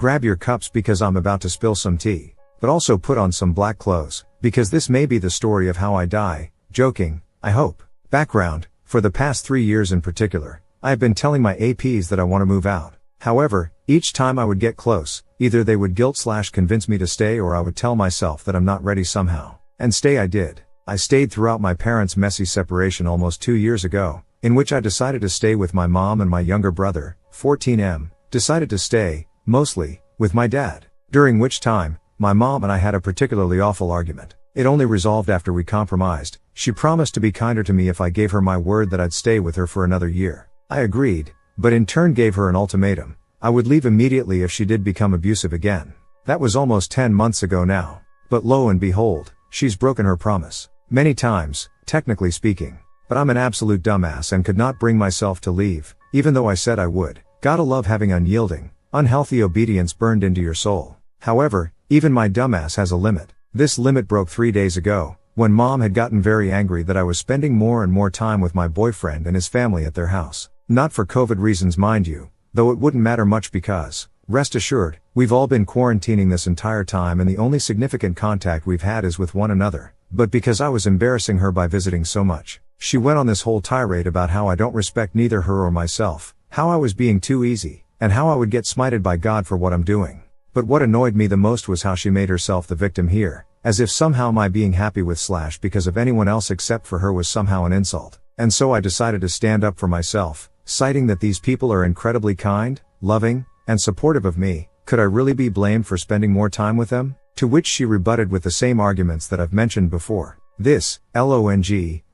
Grab your cups because I'm about to spill some tea. But also put on some black clothes, because this may be the story of how I die. Joking, I hope. Background: for the past 3 years in particular, I have been telling my APs that I want to move out. However, each time I would get close, either they would guilt/convince me to stay, or I would tell myself that I'm not ready somehow. And stay I did. I stayed throughout my parents' messy separation almost 2 years ago, in which I decided to stay with my mom, and my younger brother, 14M, decided to stay, mostly, with my dad. During which time, my mom and I had a particularly awful argument. It only resolved after we compromised. She promised to be kinder to me if I gave her my word that I'd stay with her for another year. I agreed, but in turn gave her an ultimatum. I would leave immediately if she did become abusive again. That was almost 10 months ago now. But lo and behold, she's broken her promise. Many times, technically speaking. But I'm an absolute dumbass and could not bring myself to leave, even though I said I would. Gotta love having unyielding, unhealthy obedience burned into your soul. However, even my dumbass has a limit. This limit broke 3 days ago, when Mom had gotten very angry that I was spending more and more time with my boyfriend and his family at their house. Not for COVID reasons, mind you, though it wouldn't matter much because, rest assured, we've all been quarantining this entire time and the only significant contact we've had is with one another, but because I was embarrassing her by visiting so much. She went on this whole tirade about how I don't respect neither her or myself, how I was being too easy, and how I would get smited by God for what I'm doing. But what annoyed me the most was how she made herself the victim here, as if somehow my being happy with / because of anyone else except for her was somehow an insult. And so I decided to stand up for myself, citing that these people are incredibly kind, loving, and supportive of me. Could I really be blamed for spending more time with them? To which she rebutted with the same arguments that I've mentioned before. This, long,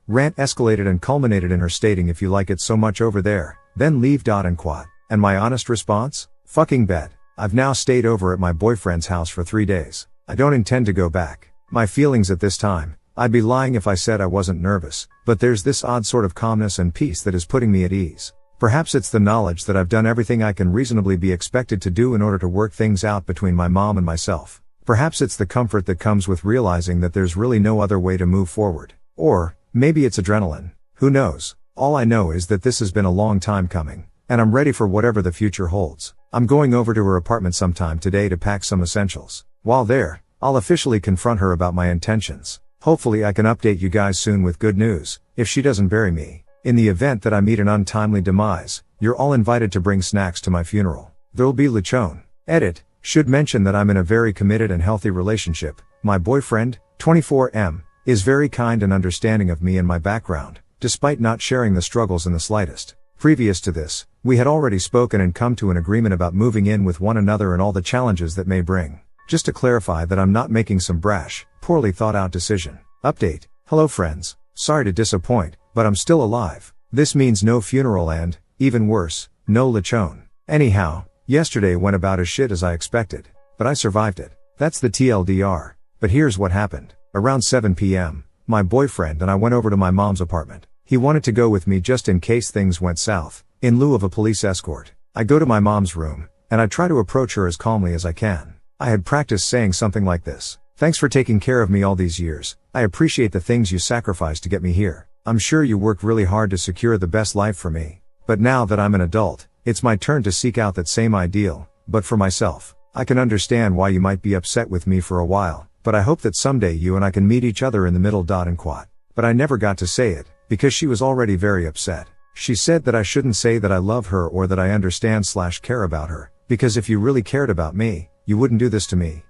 rant escalated and culminated in her stating, "If you like it so much over there, then leave. And quat." And my honest response? Fucking bet. I've now stayed over at my boyfriend's house for 3 days. I don't intend to go back. My feelings at this time, I'd be lying if I said I wasn't nervous, but there's this odd sort of calmness and peace that is putting me at ease. Perhaps it's the knowledge that I've done everything I can reasonably be expected to do in order to work things out between my mom and myself. Perhaps it's the comfort that comes with realizing that there's really no other way to move forward. Or, maybe it's adrenaline. Who knows? All I know is that this has been a long time coming, and I'm ready for whatever the future holds. I'm going over to her apartment sometime today to pack some essentials. While there, I'll officially confront her about my intentions. Hopefully I can update you guys soon with good news, if she doesn't bury me. In the event that I meet an untimely demise, you're all invited to bring snacks to my funeral. There'll be lechon. Edit. Should mention that I'm in a very committed and healthy relationship. My boyfriend, 24M, is very kind and understanding of me and my background, despite not sharing the struggles in the slightest. Previous to this, we had already spoken and come to an agreement about moving in with one another and all the challenges that may bring. Just to clarify that I'm not making some brash, poorly thought out decision. Update. Hello friends. Sorry to disappoint, but I'm still alive. This means no funeral and, even worse, no lechon. Anyhow, yesterday went about as shit as I expected. But I survived it. That's the TLDR. But here's what happened. Around 7 p.m., my boyfriend and I went over to my mom's apartment. He wanted to go with me just in case things went south, in lieu of a police escort. I go to my mom's room, and I try to approach her as calmly as I can. I had practiced saying something like this. "Thanks for taking care of me all these years. I appreciate the things you sacrificed to get me here. I'm sure you worked really hard to secure the best life for me. But now that I'm an adult, it's my turn to seek out that same ideal, but for myself. I can understand why you might be upset with me for a while, but I hope that someday you and I can meet each other in the middle. And quat." But I never got to say it, because she was already very upset. She said that I shouldn't say that I love her or that I understand/care about her, because if you really cared about me, you wouldn't do this to me.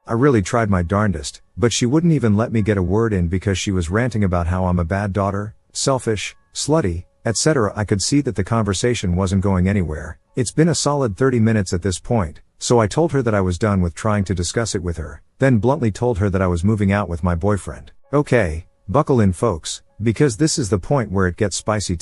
I really tried my darndest, but she wouldn't even let me get a word in because she was ranting about how I'm a bad daughter, selfish, slutty, etc. I could see that the conversation wasn't going anywhere. It's been a solid 30 minutes at this point, so I told her that I was done with trying to discuss it with her, then bluntly told her that I was moving out with my boyfriend. Okay, buckle in folks, because this is the point where it gets spicy.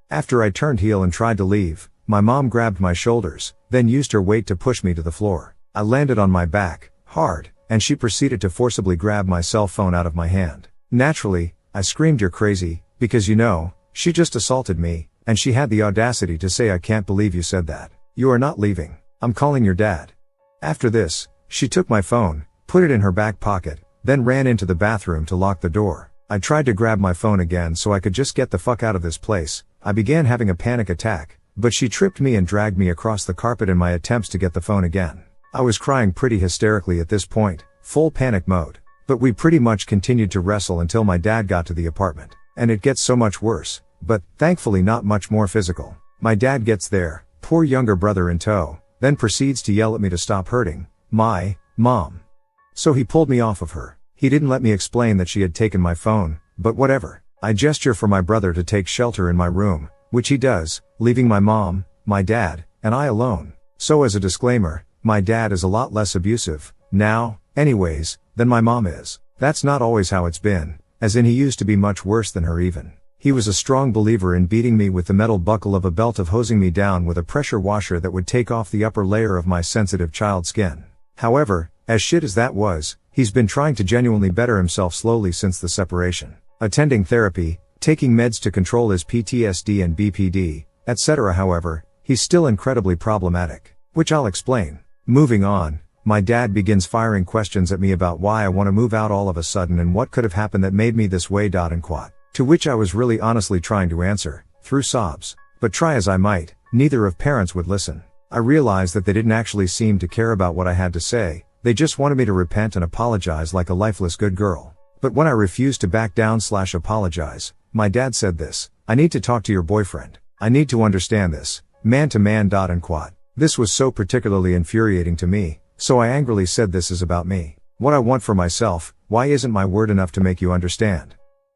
After I turned heel and tried to leave, my mom grabbed my shoulders, then used her weight to push me to the floor. I landed on my back, hard, and she proceeded to forcibly grab my cell phone out of my hand. Naturally, I screamed, "You're crazy," because she just assaulted me, and she had the audacity to say, "I can't believe you said that. You are not leaving. I'm calling your dad." After this, she took my phone, put it in her back pocket, then ran into the bathroom to lock the door. I tried to grab my phone again so I could just get the fuck out of this place. I began having a panic attack, but she tripped me and dragged me across the carpet in my attempts to get the phone again. I was crying pretty hysterically at this point, full panic mode. But we pretty much continued to wrestle until my dad got to the apartment. And it gets so much worse, but thankfully not much more physical. My dad gets there, poor younger brother in tow, then proceeds to yell at me to stop hurting my mom. So he pulled me off of her. He didn't let me explain that she had taken my phone, but whatever. I gesture for my brother to take shelter in my room, which he does, leaving my mom, my dad, and I alone. So as a disclaimer, my dad is a lot less abusive, now, anyways, than my mom is. That's not always how it's been, as in he used to be much worse than her even. He was a strong believer in beating me with the metal buckle of a belt of hosing me down with a pressure washer that would take off the upper layer of my sensitive child skin. However, as shit as that was, he's been trying to genuinely better himself slowly since the separation. Attending therapy, taking meds to control his PTSD and BPD, etc. However, he's still incredibly problematic. Which I'll explain. Moving on, my dad begins firing questions at me about why I want to move out all of a sudden and what could have happened that made me this way. And quote. To which I was really honestly trying to answer, through sobs. But try as I might, neither of parents would listen. I realized that they didn't actually seem to care about what I had to say, they just wanted me to repent and apologize like a lifeless good girl. But when I refused to back down / apologize, my dad said this: I need to talk to your boyfriend. I need to understand this, man to man. And quote. This was so particularly infuriating to me, so I angrily said, this is about me. What I want for myself, why isn't my word enough to make you understand?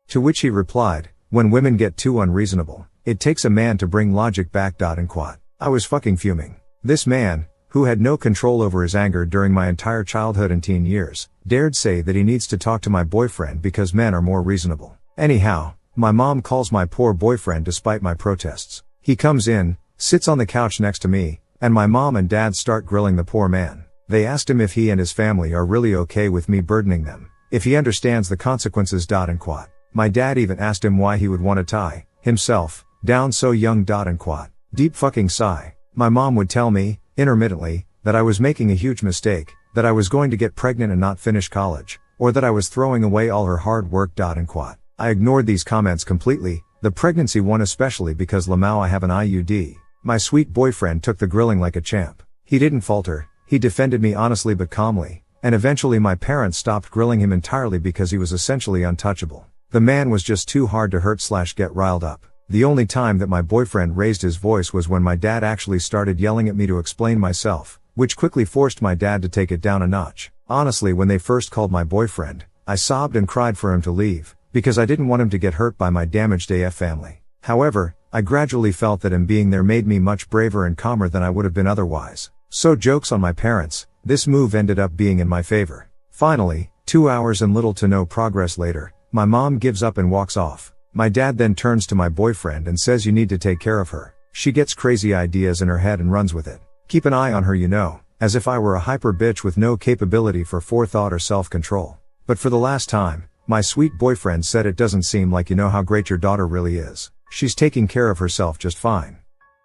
To which he replied, when women get too unreasonable, it takes a man to bring logic back. And quote. I was fucking fuming. This man, who had no control over his anger during my entire childhood and teen years, dared say that he needs to talk to my boyfriend because men are more reasonable. Anyhow, my mom calls my poor boyfriend despite my protests. He comes in, sits on the couch next to me, and my mom and dad start grilling the poor man. They asked him if he and his family are really okay with me burdening them, if he understands the consequences. And quote. My dad even asked him why he would want to tie himself down so young. And quote. Deep fucking sigh. My mom would tell me, intermittently, that I was making a huge mistake, that I was going to get pregnant and not finish college, or that I was throwing away all her hard work. And quote. I ignored these comments completely, the pregnancy one especially, because Lamau, I have an IUD. My sweet boyfriend took the grilling like a champ. He didn't falter, he defended me honestly but calmly, and eventually my parents stopped grilling him entirely because he was essentially untouchable. The man was just too hard to hurt / get riled up. The only time that my boyfriend raised his voice was when my dad actually started yelling at me to explain myself, which quickly forced my dad to take it down a notch. Honestly, when they first called my boyfriend, I sobbed and cried for him to leave, because I didn't want him to get hurt by my damaged AF family. However, I gradually felt that him being there made me much braver and calmer than I would have been otherwise. So jokes on my parents, this move ended up being in my favor. Finally, 2 hours and little to no progress later, my mom gives up and walks off. My dad then turns to my boyfriend and says, you need to take care of her. She gets crazy ideas in her head and runs with it. Keep an eye on her, as if I were a hyper bitch with no capability for forethought or self-control. But for the last time, my sweet boyfriend said, it doesn't seem like you know how great your daughter really is. She's taking care of herself just fine.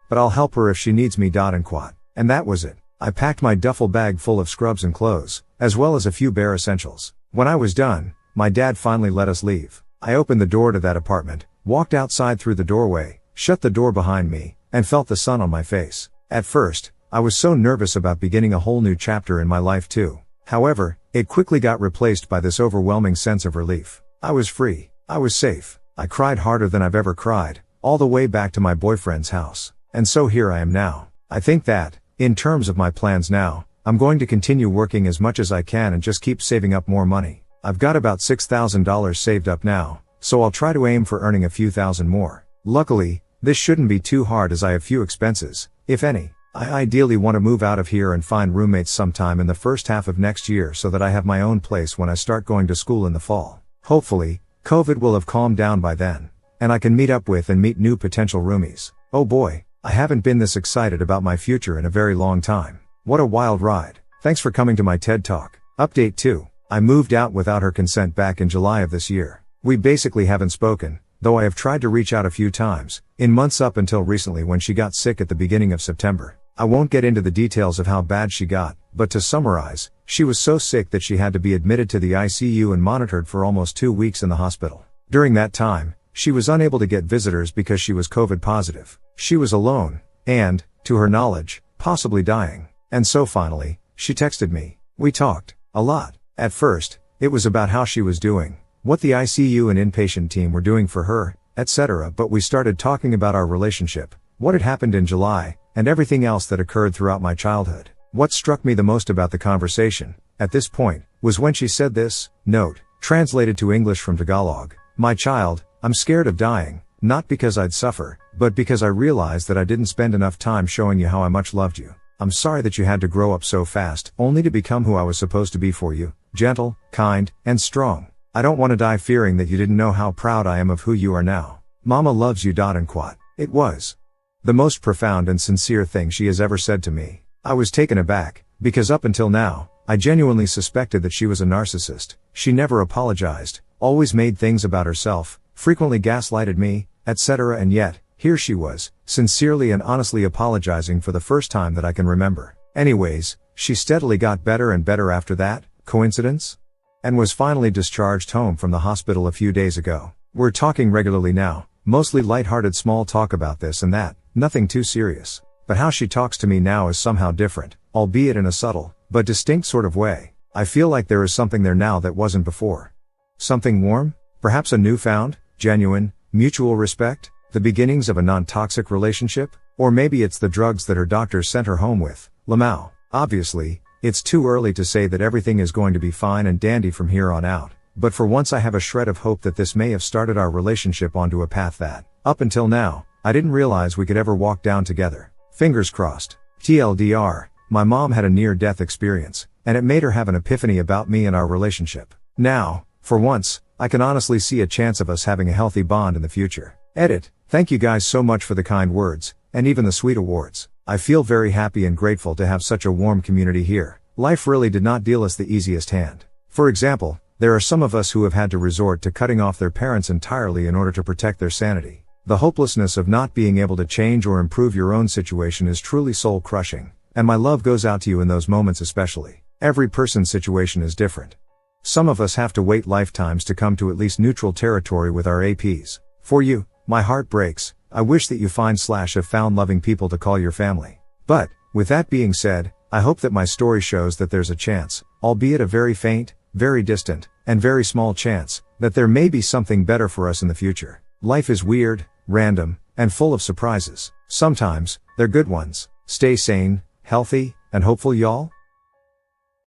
But I'll help her if she needs me. And quote. And that was it. I packed my duffel bag full of scrubs and clothes, as well as a few bare essentials. When I was done, my dad finally let us leave. I opened the door to that apartment, walked outside through the doorway, shut the door behind me, and felt the sun on my face. At first, I was so nervous about beginning a whole new chapter in my life too. However, it quickly got replaced by this overwhelming sense of relief. I was free. I was safe. I cried harder than I've ever cried, all the way back to my boyfriend's house. And so here I am now. I think that, in terms of my plans now, I'm going to continue working as much as I can and just keep saving up more money. I've got about $6,000 saved up now, so I'll try to aim for earning a few thousand more. Luckily, this shouldn't be too hard as I have few expenses, if any. I ideally want to move out of here and find roommates sometime in the first half of next year so that I have my own place when I start going to school in the fall. Hopefully, COVID will have calmed down by then, and I can meet up with and meet new potential roomies. Oh boy, I haven't been this excited about my future in a very long time. What a wild ride. Thanks for coming to my TED Talk. Update 2. I moved out without her consent back in July of this year. We basically haven't spoken, though I have tried to reach out a few times, in months up until recently when she got sick at the beginning of September. I won't get into the details of how bad she got, but to summarize, she was so sick that she had to be admitted to the ICU and monitored for almost 2 weeks in the hospital. During that time, she was unable to get visitors because she was COVID positive. She was alone, and, to her knowledge, possibly dying. And so finally, she texted me. We talked. A lot. At first, it was about how she was doing, what the ICU and inpatient team were doing for her, etc. But we started talking about our relationship, what had happened in July, and everything else that occurred throughout my childhood. What struck me the most about the conversation, at this point, was when she said this, note, translated to English from Tagalog, "My child, I'm scared of dying, not because I'd suffer, but because I realized that I didn't spend enough time showing you how I much loved you. I'm sorry that you had to grow up so fast, only to become who I was supposed to be for you, gentle, kind, and strong. I don't want to die fearing that you didn't know how proud I am of who you are now. Mama loves you. And quote. It was the most profound and sincere thing she has ever said to me. I was taken aback, because up until now, I genuinely suspected that she was a narcissist. She never apologized, always made things about herself, frequently gaslighted me, etc. And yet, here she was, sincerely and honestly apologizing for the first time that I can remember. Anyways, she steadily got better and better after that. Coincidence? And was finally discharged home from the hospital a few days ago. We're talking regularly now, mostly lighthearted small talk about this and that, nothing too serious. But how she talks to me now is somehow different, albeit in a subtle, but distinct sort of way. I feel like there is something there now that wasn't before. Something warm? Perhaps a newfound, genuine, mutual respect? The beginnings of a non-toxic relationship? Or maybe it's the drugs that her doctor sent her home with. Lamau. Obviously, it's too early to say that everything is going to be fine and dandy from here on out, but for once I have a shred of hope that this may have started our relationship onto a path that, up until now, I didn't realize we could ever walk down together. Fingers crossed. TLDR, my mom had a near-death experience, and it made her have an epiphany about me and our relationship. Now, for once, I can honestly see a chance of us having a healthy bond in the future. Edit. Thank you guys so much for the kind words, and even the sweet awards. I feel very happy and grateful to have such a warm community here. Life really did not deal us the easiest hand. For example, there are some of us who have had to resort to cutting off their parents entirely in order to protect their sanity. The hopelessness of not being able to change or improve your own situation is truly soul-crushing, and my love goes out to you in those moments especially. Every person's situation is different. Some of us have to wait lifetimes to come to at least neutral territory with our APs. For you, my heart breaks. I wish that you have found loving people to call your family. But, with that being said, I hope that my story shows that there's a chance, albeit a very faint, very distant, and very small chance, that there may be something better for us in the future. Life is weird, random, and full of surprises. Sometimes, they're good ones. Stay sane, healthy, and hopeful, y'all.